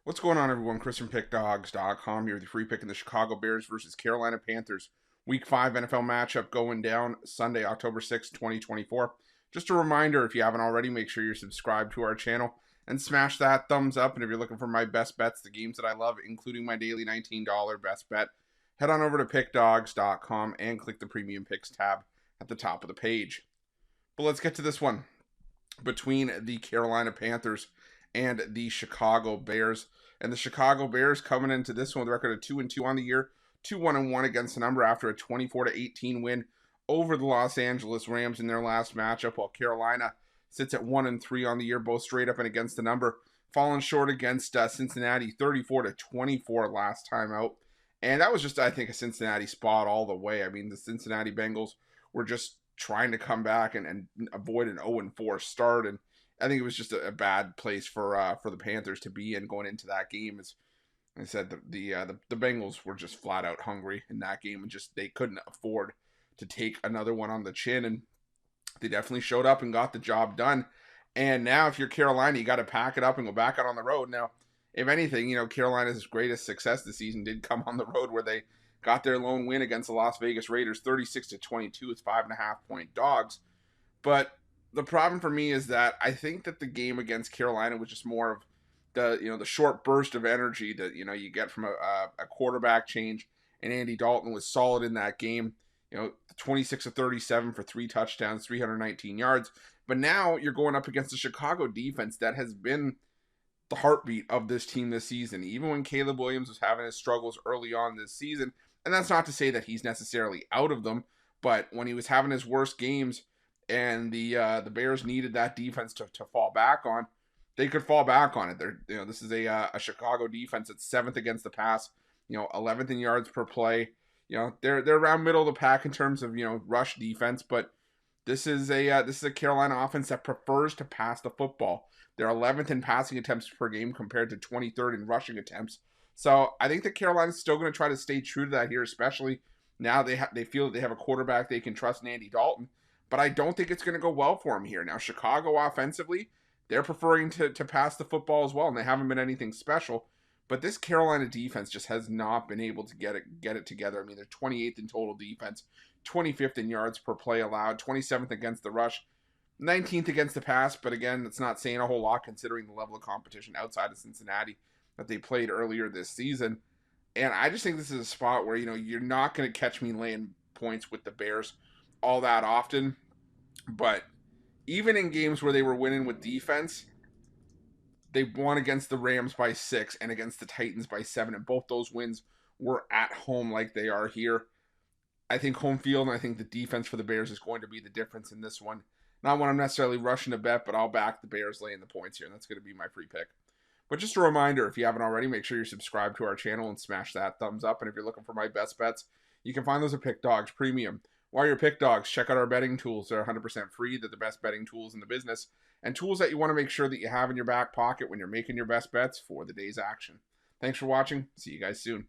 What's going on, everyone? Chris from Pickdawgz.com here with your free pick in the Chicago Bears versus Carolina Panthers Week 5 NFL matchup going down Sunday, October 6th, 2024. Just a reminder, if you haven't already, make sure you're subscribed to our channel and smash that thumbs up. And if you're looking for my best bets, the games that I love, including my daily $19 best bet, head on over to Pickdawgz.com and click the Premium Picks tab at the top of the page. But let's get to this one between the Carolina Panthers and the Chicago Bears. And the Chicago Bears coming into this one with a record of 2-2 on the year, 2-1-1 against the number after a 24-18 win over the Los Angeles Rams in their last matchup, while Carolina sits at 1-3 on the year, both straight up and against the number, falling short against Cincinnati 34-24 last time out. And that was just, I think, a Cincinnati spot all the way. I mean, the Cincinnati Bengals were just trying to come back and avoid an 0-4 start, and I think it was just a bad place for the Panthers to be in going into that game. As I said, the Bengals were just flat out hungry in that game, and just they couldn't afford to take another one on the chin, and they definitely showed up and got the job done. And now, if you're Carolina, you got to pack it up and go back out on the road. Now, if anything, Carolina's greatest success this season did come on the road, where they got their lone win against the Las Vegas Raiders, 36-22. It's 5.5-point dogs, but the problem for me is that I think that the game against Carolina was just more of the short burst of energy that you get from a quarterback change, and Andy Dalton was solid in that game. 26-37 for 3 touchdowns, 319 yards. But now you're going up against the Chicago defense that has been the heartbeat of this team this season, even when Caleb Williams was having his struggles early on this season. And that's not to say that he's necessarily out of them, but when he was having his worst games, and the Bears needed that defense to fall back on, they could fall back on it. This is a Chicago defense that's 7th against the pass, 11th in yards per play. They're around middle of the pack in terms of rush defense, but this is a Carolina offense that prefers to pass the football. They're 11th in passing attempts per game compared to 23rd in rushing attempts. So I think that Carolina's still going to try to stay true to that here, especially now they feel that they have a quarterback they can trust in Andy Dalton. But I don't think it's going to go well for him here. Now, Chicago offensively, they're preferring to pass the football as well, and they haven't been anything special. But this Carolina defense just has not been able to get it together. I mean, they're 28th in total defense, 25th in yards per play allowed, 27th against the rush, 19th against the pass. But again, it's not saying a whole lot considering the level of competition outside of Cincinnati that they played earlier this season. And I just think this is a spot where, you're not going to catch me laying points with the Bears all that often. But even in games where they were winning with defense, they won against the Rams by 6 and against the Titans by 7, and both those wins were at home like they are here. I think home field, and I think the defense for the Bears is going to be the difference in this one. Not one I'm necessarily rushing to bet, but I'll back the Bears laying the points here, and that's going to be my free pick. But just a reminder, if you haven't already, make sure you're subscribed to our channel and smash that thumbs up. And if you're looking for my best bets, you can find those at Pick Dawgz Premium. While you're Pick Dawgz, check out our betting tools. They're 100% free. They're the best betting tools in the business, and tools that you want to make sure that you have in your back pocket when you're making your best bets for the day's action. Thanks for watching. See you guys soon.